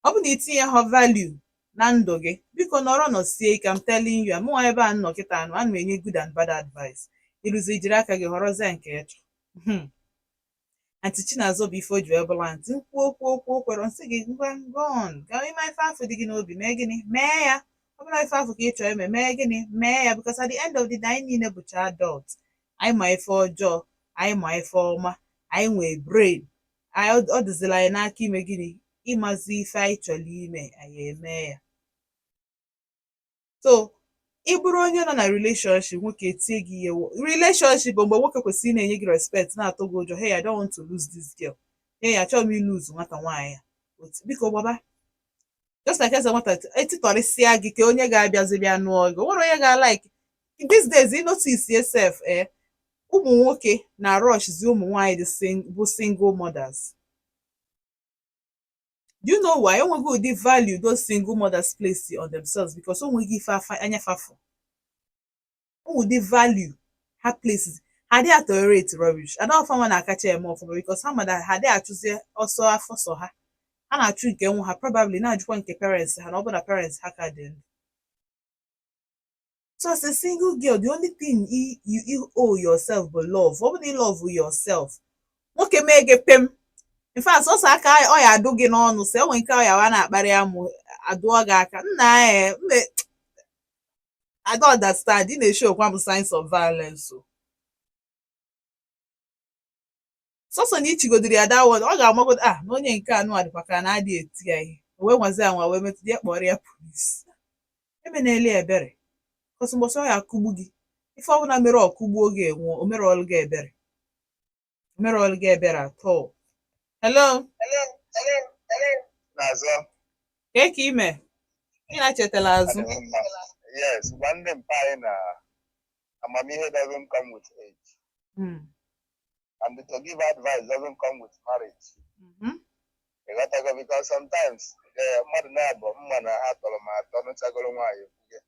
Ọ bụ na itinye ha value na ndụ gị biko nọrọ nọsie ike. I'm telling you, mụnwa ebe a nọ kịta anụ ana m enye good and bad advice. Ịrụzi jiri aka gị họrọzie nke ịchọ. Antị Chinazọ bụ ife o ji wee bụla ntị okwu kwere nsị gị ngwa gọn gaa ime ife afọ dị gị n'obi mee gịnị mee ya. Ọ bụla ife afọ ka ị chọrọ ime mee gịnị mee ya, because at the end of the day anyị niile bụcha adult. Anyị ma ife ọjọọ, anyị ma ife ọma, anyị nwee brain. Ọ dịzila anyị n'aka ime gịnị ịmazi ife anyị chọrọ ime anyị eme ya. So ị bụrụ onye nọ na relationship nwoke etie gị ihe relationship bụ mgbe nwoke kwesịrị na-enye gị respect na-atụ gị ụjọ. Hey, I don't want to lose this girl. Hey, achọghị m ilose nwata nwaanyị ya. Biko gbaba just like eze nwata etitọrịsịa gị ka onye ga-abịazi bịa nụọ gị. O nwere onye ga-like these days ị notice yourself ụmụ nwoke na rushzi ụmụ nwaanyị bụ single mothers. Do you know why? Onwegi ụdị value those single mothers place on themselves because onwegi ife anya fafụ. Onwegi value ha places ha dị tolerate rubbish. Ada ọfọma na-akacha eme ọfọma because ha mada ha dị achụzi ọsọ afọ sọ ha. Ha na-achụ nke nwa ha probably na-ajụkwa nke parents ha na ọ bụ na parents ha ka dị ndụ. So as a single girl, the only thing you owe yourself but love. Ọ bụ na ị love yourself. Nwoke mee gị pem. In fact, sọsọ aka ọ ya adụ gị n'ọnụ sị onwe nke ọ ya wa na-akparị amụ adụọ gị aka. Nna I don't understand. Ị na-eshow kwa bụ signs of violence. Sọsọ na ichigodiri ya that word, ọ ga-amagodo na onye nke anụ adịkwa ka na adị eti ya ihe. O wee nwazi anwa wee metụ ya kpọrọ ya police. Eme na-ele ebere. Kọsụ mbọsị ọ ya akụgbu gị. Ife ọbụla mere ọkụgbuo gị enwụọ, o mere ọlụ gị ebere. O mere ọlụ gị ebere atọ. Hello. N'azọ. Ka ime? Ị na-echetala azụ? Yes, nwanne mpa anyị na amamihe doesn't come with age. And to give advice doesn't come with marriage. You got to go because sometimes mmadụ na-abụ mma na ha tọrọ ma atọ nụchagoro nwaanyị kwuge.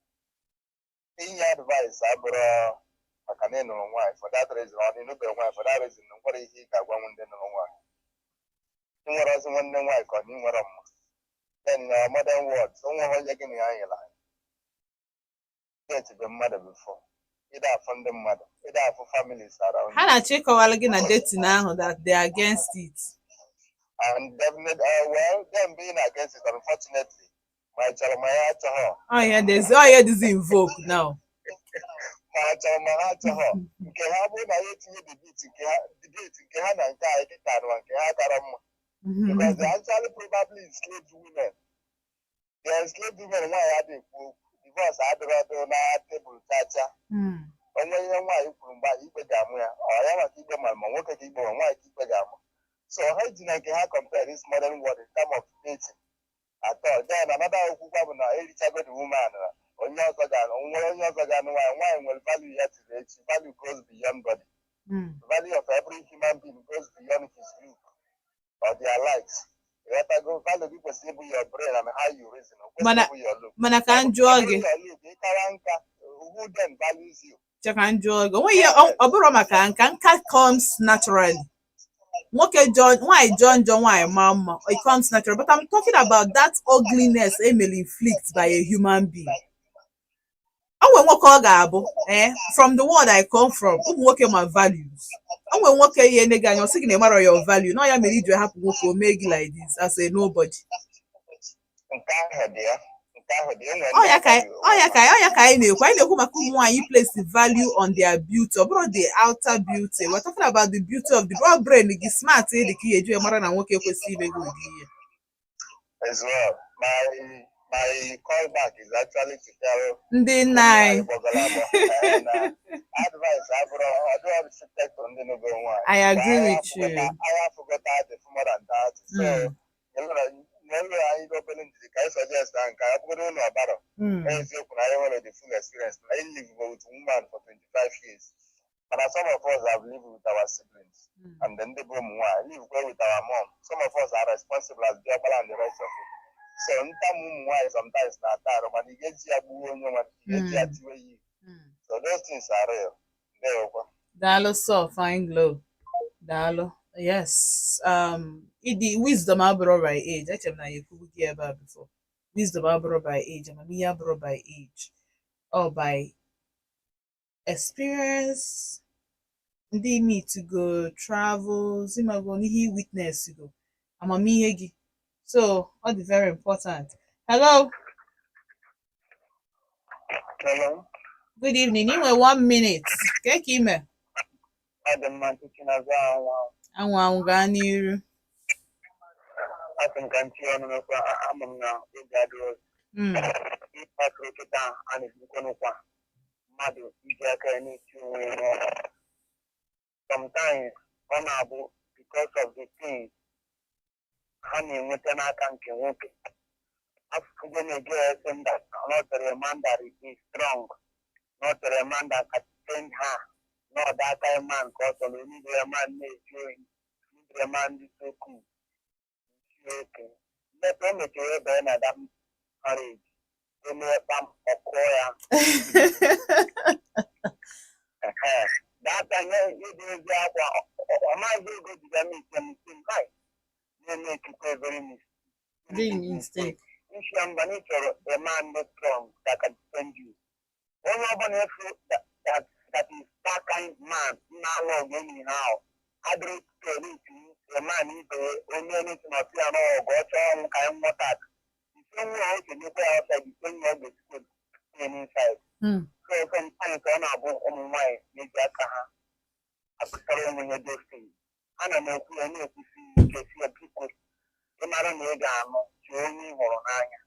Inye advice abụrụ maka na ị nụrụ nwaanyị for that reason ọ dị nụbeghị nwaanyị for that reason nwere ihe ị ga-agwanwu ndị nụrụ nwaanyị. Ị nwere ozi nwanne nwaanyị ka ọ dị nwere mma. Then modern world, onwe onye gị na ya nyere anyị. Get be mmadụ before. Ịda afọ ndị mmadụ, ịda afọ families around. Ha na-achọ ịkọwara gị na dating ahụ that they are against it. And definitely, well, them being against it, unfortunately, my child, my heart. Oh yeah, this invoke now. My child, my heart. Nke ha bụ na ya tinye debate nke ha na nke anyị dịka anụ nke ha kara mma. Because they actually probably enslaved women There's slave women nwaanyị adịghị ekwu okwu. Divorce adịrọ ọdụ na tebụl chacha. Onye ihe nwaanyị kwuru mgbe ikpe ga-amụ ya. Ọ ya maka ikpe ma nwoke ka ikpe ma nwaanyị ka ikpe ga-amụ. So ha ji na nke ha compare this modern world in terms of dating. Atọ then another okwukwa bụ na erichago the woman na onye ọzọ ga-anụ nwaanyị. Nwaanyị nwere value ya tiri echi. Value goes beyond body. The value of every human being goes beyond his look or their likes. Go value gị kwesịrị ịbụ your brain and how you reason. Mana ka m jụọ gị. Who then values you? Ka m jụọ gị. Onwe ihe ọ bụrụ maka nka comes naturally. Nwaanyị jọọ njọ nwaanyị maa mma. It comes natural. But I'm talking about that ugliness emely inflicted by a human being. Onwe nwoke ọ ga-abụ from the world I come from, ụmụ nwoke ma values. Onwe nwoke ihe ene gị anya, ọ sị gị na ịmara your value. Na ya mere iji hapụ nwoke o mee gị like this as a nobody. Ọ ya ka anyị na-ekwu. Anyị na-ekwu maka ụmụ nwaanyị place the value on their beauty. Ọ bụrụ the outer beauty. We're talking about the beauty of the raw brain gị smart dị ka ihe eji mara na nwoke ekwesịghị ime gị ụdị ihe. As well, my callback is actually to tell ndị nna anyị advice I agree with you. I have forgotten the more than that. So I opening the suggest and I put on a battle. I the full experience. I live with woman for 25 years. And some of us have lived with our siblings. And then the boom, I live with our mom. Some of us are responsible as Jabal and the rest of it. So sometimes not that, but you get so those things are real. Dalo so fine glow. Dalo. Yes. The wisdom abroad by age. I tell you hear about before. Wisdom abroad by age. I'm abroad by age. Or by experience. They need to go travel. He witness to go. I'm a me. So all the very important. Hello. Hello. Good evening. You were 1 minute. Take him. Anwa gaa n'iru. I think I'm now. Sometimes honorable because of the thing. Honey, we can work. I'm going to get that not a man that is strong, not a man that can change her, not that kind of man, because only a man is doing, a man is so cool. Okay. Let me make you a better than courage. You know, that I know you do the other. My good to the meeting, right? You make it very mistake. If you are a man not strong that can defend you. One of them that is that kind of man, now long anyhow. I don't tell you a man is only anything of piano or got on kind of that. The same way you look outside, the same way the school inside. So sometimes on my make that after when you do things. And I'm not going to see people. No matter where they are, only Horonaya.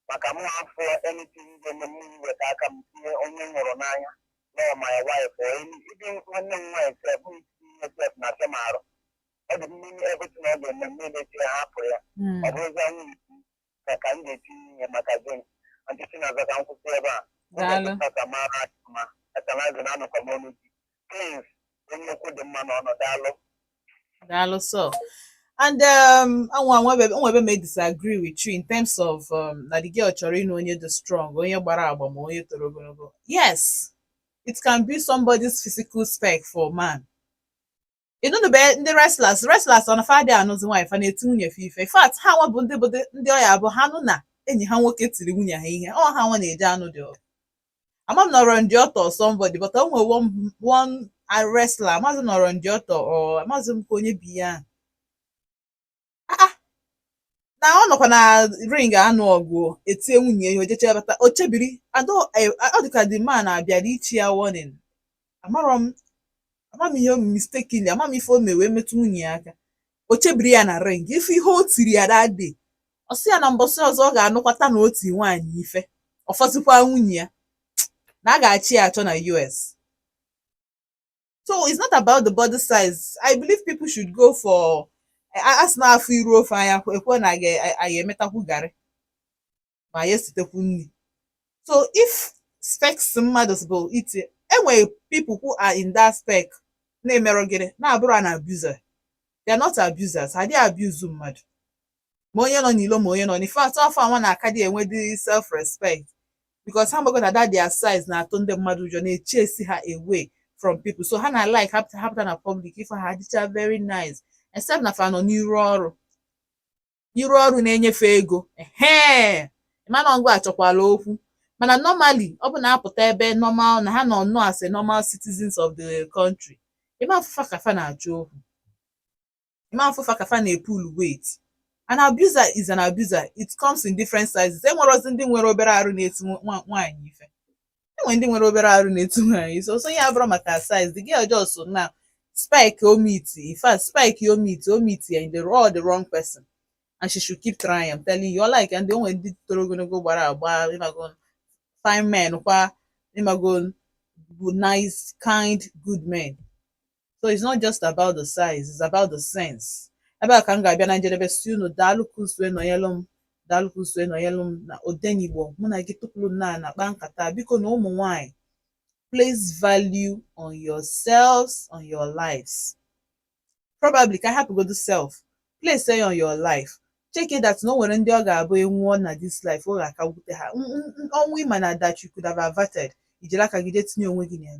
Maka mo afọ anything when the moon with I come only Horonaya. No, my wife or any even when the wife said, who is not tomorrow. I didn't mean everything on the minute you have for you. I was only that can get in a magazine. And this is another uncle Seba. At another community. Please, when you put the man on a dialogue. Dalo so. And I may disagree with you in terms of that the girl chorino onye the strong, onye gbara agba ma onye toro ogologo. Yes, it can be somebody's physical spec for man. You know the wrestlers on a Friday and no wife and it's nwunye fife. In fact, how about ndị ọya abụ ha nụ na enyi ha nwoke tiri nwunye ha ihe. Ọ ha nwa na-eje anụ dị. Amam nọrọ ndị ọtọ or somebody, but I want one wrestler, amazị nọrọ ndị ọtọ or amazị m ka onye bi ya. Na ọ nọkwa na ring anụ ọgụ etie nwunye ihe ojeche abata o chebiri ọ dịka the man abịara ichi ya warning. Amam ihe mistakenly amam ife o mewe metụ nwunye ya aka o chebiri ya na ring ife ihe o tiri ya that day ọ sị ya na mbọsị ọzọ ọ ga-anụkwata na otu nwaanyị ife ọfọzikwa nwunye ya na a ga-achị ya achọ na US. So it's not about the body size. I believe people should go for as na afọ iru ofe anya ekwe na anyị emetakwu garị ma ya esitekwu nri. So if specs mmadụ bụ iti enwere people who are in that spec na-emerụ gịnị na-abụrụ an abuser. They are not abusers. Ha dị abuse mmadụ ma onye nọ n'ilo ma onye nọ n'ife atọ afọ anwa na-aka dị enwe dị self respect because ha mgbago na that their size na-atụ ndị mmadụ ụjọ na-echesi ha away from people. So ha na like hapụta na public ife ha adịcha very nice except na fa nọ n'iru ọrụ na-enyefe ego mana ngwa achọkwala okwu mana normally ọ bụ na-apụta ebe normal na ha nọ nnọọ as a normal citizens of the country ịma afụfa ka fa na-achọ okwu ịma afụfa ka fa na-epul weight. An abuser is an abuser. It comes in different sizes. Enwere ozi ndị nwere obere arụ na-etu nwaanyị ife enwere ndị nwere obere arụ na-etu nwaanyị so ya abụrụ maka size the girl just na spike omiti in fact spike omiti in the wrong person and she should keep trying. I'm telling you, like and onwe ndị toro ogologo gbara agba ịmago fine men kwa ịmago bụ nice kind good men. So it's not just about the size, it's about the sense. Ebe a ka m ga-abịa na njedebe si unu daalụ kusue nọnyelụ m na Odenigbo mụ na gị tụpụrụ na kpa nkata biko na ụmụ nwanyị place value on yourselves, on your lives. Probably ka hapụgodu self place ya on your life. Check it that no nwere ndị ọ ga-abụ enwuo na this life ọ ga-aka wute ha ọnwụ ịma na that you could have averted ijiri aka gị jee tinye onwe gị na ya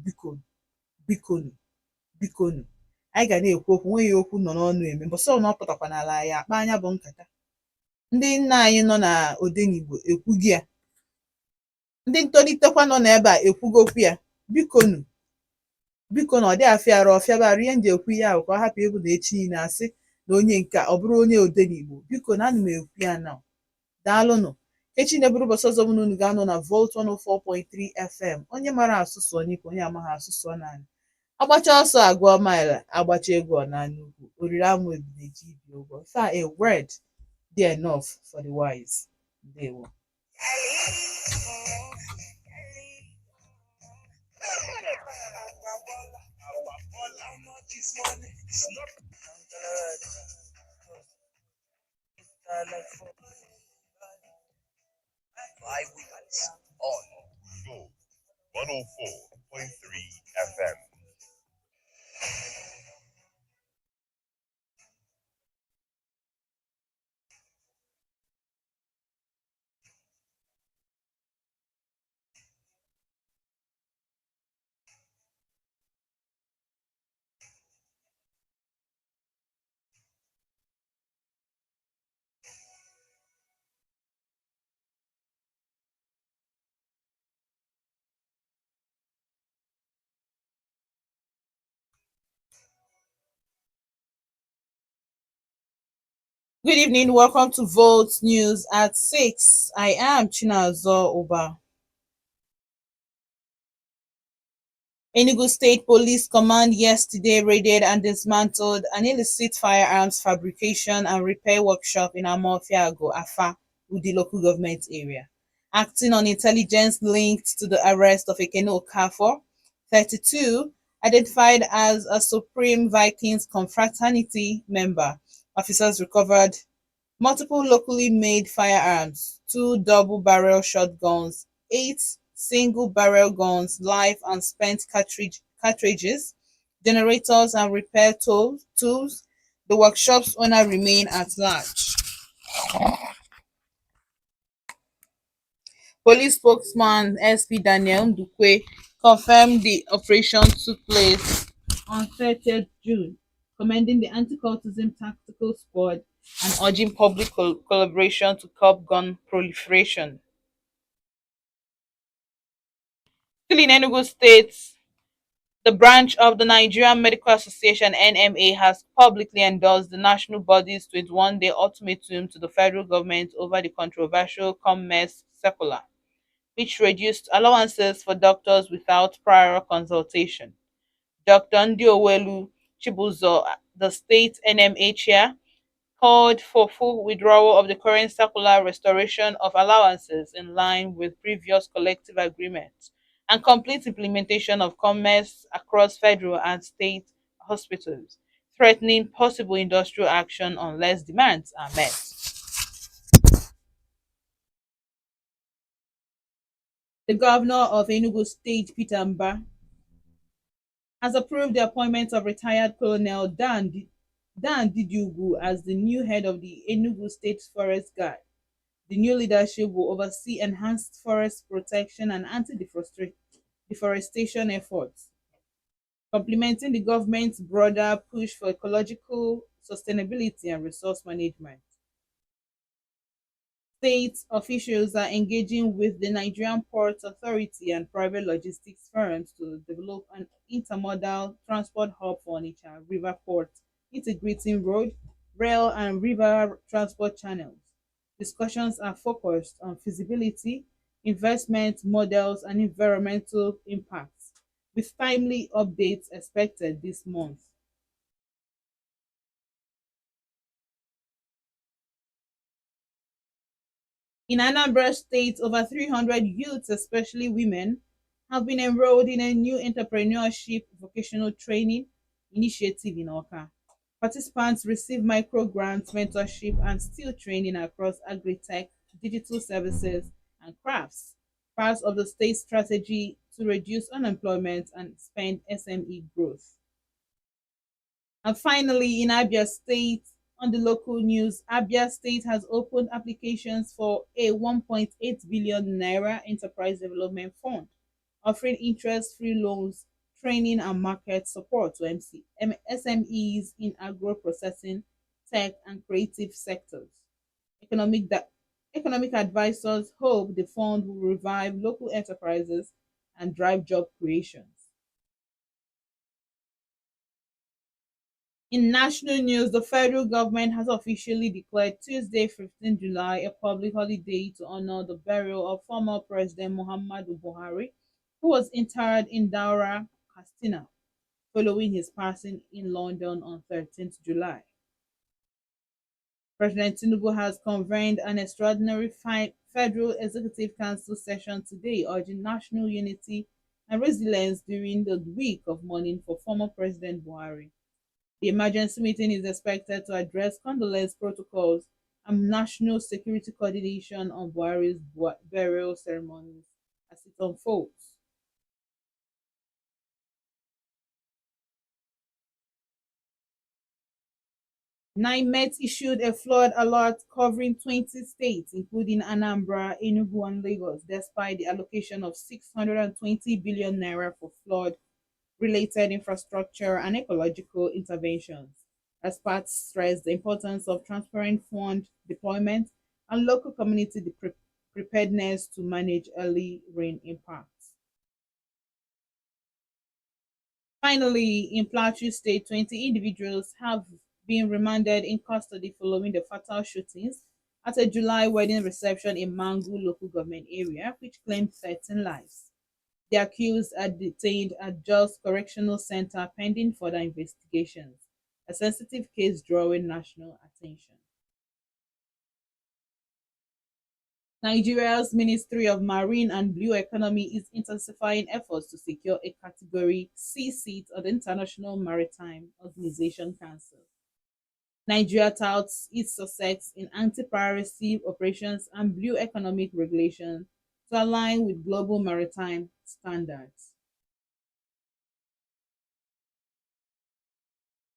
bikonu anyị ga na-ekwu okwu nweghị okwu nọ n'ọnụ eme mbọsị ọ na ọ pụtakwa n'ala ya akpa anya bụ nkata. Ndị nna anyị nọ na Odenigbo ekwughị ya ndị ntolitekwa nọ n'ebe a ekwugo okwu ya bikonu ọ dị afịara ọfịaba ihe nji ekwu ya ahụ ka ọ hapụ ịbụ na echi niile asị na onye nke ọ bụrụ onye Odenigbo biko na ana m ekwu ya na daalụnụ echi na-eburu ụbọchị ọzọ bụ na unu ga-anọ na Volt 104.3 FM onye mara asụsụ onye ka onye amaghị asụsụ ọ naanị agbacha ọsọ agụọ maịlụ agbacha egwu ọ naanị ugwu oriri amụ ebide ji ibi ụgwọ fa a word dey enough for the wise. Ndewo. On Gold 104.3 FM. Good evening, welcome to Volt News at 6. I am Chinazo Oba. Enugu State Police Command yesterday raided and dismantled an illicit firearms fabrication and repair workshop in Amofiago, Afa, Udi local government area. Acting on intelligence linked to the arrest of Ekene Okafor, 32, identified as a Supreme Vikings confraternity member. Officers recovered multiple locally made firearms, 2 double-barrel shotguns, 8 single-barrel guns, live and spent cartridges, generators, and repair tools. The workshop's owner remain at large. Police spokesman SP Daniel Ndukwe confirmed the operation took place on 30th June, commending the Anti-Cultism Tactical Squad and urging public collaboration to curb gun proliferation. Still in Enugu State, the branch of the Nigerian Medical Association NMA has publicly endorsed the national body's 21-day ultimatum to the federal government over the controversial COMMERCE circular, which reduced allowances for doctors without prior consultation. Dr. Ndiowelu Chibuzo, the state NMA chair, called for full withdrawal of the current circular restoration of allowances in line with previous collective agreements and complete implementation of commerce across federal and state hospitals, threatening possible industrial action unless demands are met. The governor of Enugu State, Peter Mba, has approved the appointment of retired Colonel Dan Didiugu as the new head of the Enugu State Forest Guard. The new leadership will oversee enhanced forest protection and anti-deforestation efforts, complementing the government's broader push for ecological sustainability and resource management. State officials are engaging with the Nigerian Ports Authority and private logistics firms to develop an intermodal transport hub for Onitsha River Port, integrating road, rail, and river transport channels. Discussions are focused on feasibility, investment models, and environmental impacts, with timely updates expected this month. In Anambra State, over 300 youths, especially women, have been enrolled in a new entrepreneurship vocational training initiative in Oka. Participants receive micro grants, mentorship, and skill training across agri-tech, digital services, and crafts, part of the state's strategy to reduce unemployment and expand SME growth. And finally, in Abia State, on the local news, Abia State has opened applications for a 1.8 billion naira enterprise development fund, offering interest-free loans, training, and market support to SMEs in agro-processing, tech, and creative sectors. Economic advisors hope the fund will revive local enterprises and drive job creations. In national news, the federal government has officially declared Tuesday, 15 July, a public holiday to honor the burial of former President Muhammadu Buhari, who was interred in Daura, Katsina, following his passing in London on 13th July. President Tinubu has convened an extraordinary Federal Executive Council session today, urging national unity and resilience during the week of mourning for former President Buhari. The emergency meeting is expected to address condolence protocols and national security coordination on Buhari's burial ceremonies as it unfolds. NIMET issued a flood alert covering 20 states, including Anambra, Enugu, and Lagos, despite the allocation of 620 billion naira for flood related infrastructure and ecological interventions. Experts stress the importance of transparent fund deployment and local community preparedness to manage early rain impacts. Finally, in Plateau State, 20 individuals have been remanded in custody following the fatal shootings at a July wedding reception in Mangu local government area, which claimed 13 lives. The accused are detained at Jos Correctional Center pending further investigations, a sensitive case drawing national attention. Nigeria's Ministry of Marine and Blue Economy is intensifying efforts to secure a Category C seat at the International Maritime Organization Council. Nigeria touts its success in anti-piracy operations and blue economic regulation to align with global maritime standards.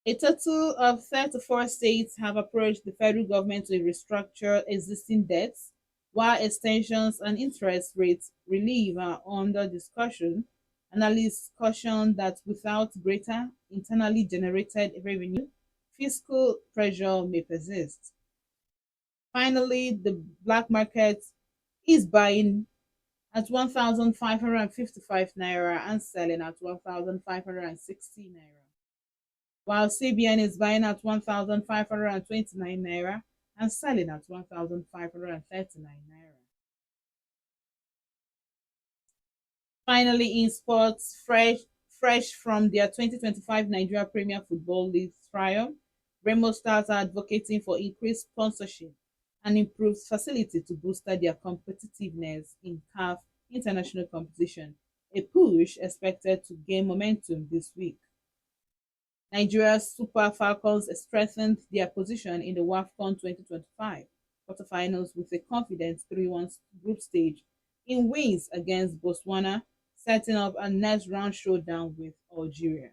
A total of 34 states have approached the federal government to restructure existing debts, while extensions and interest rate relief are under discussion. Analysts caution that without greater internally generated revenue, fiscal pressure may persist. Finally, the black market is buying at 1,555 naira and selling at 1,560 naira, while CBN is buying at 1,529 naira and selling at 1,539 naira. Finally, in sports, fresh from their 2025 Nigeria Premier Football League triumph, Rainbow Stars are advocating for increased sponsorship and improved facility to boost their competitiveness in CAF international competition, a push expected to gain momentum this week. Nigeria's Super Falcons strengthened their position in the WAFCON 2025 quarterfinals with a confident 3-1 group stage in wins against Botswana, setting up a next round showdown with Algeria.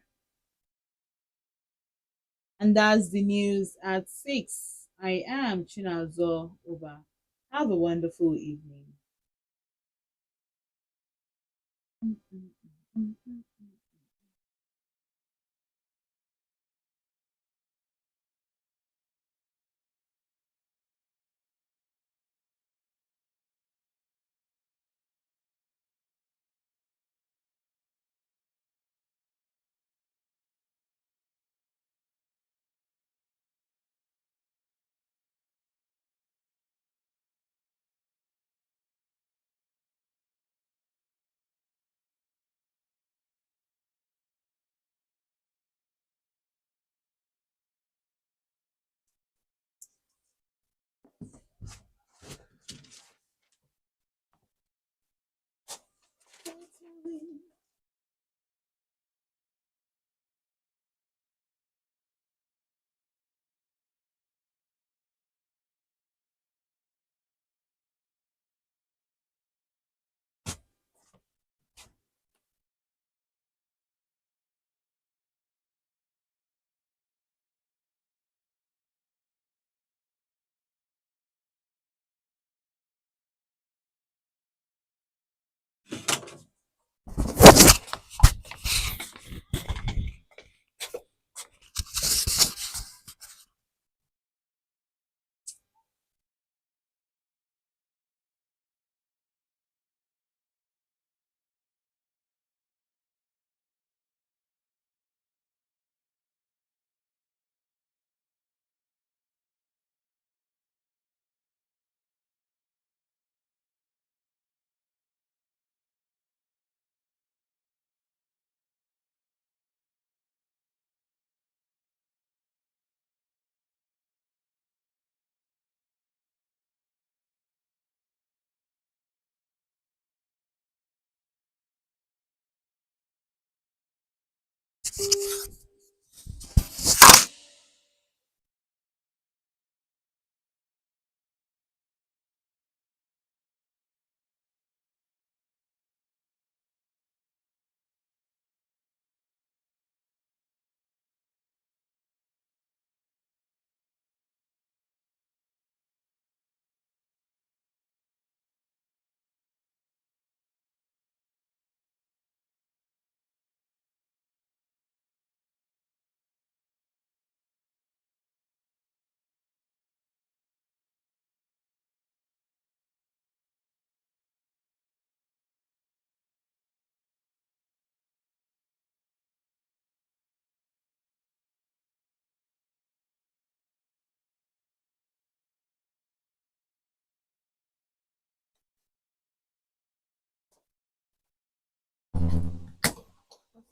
And that's the news at 6. I am Chinazo Oba. Have a wonderful evening.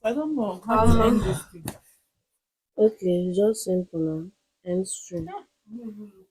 I don't know how to end this thing. Okay, just simple now. End stream. Yeah.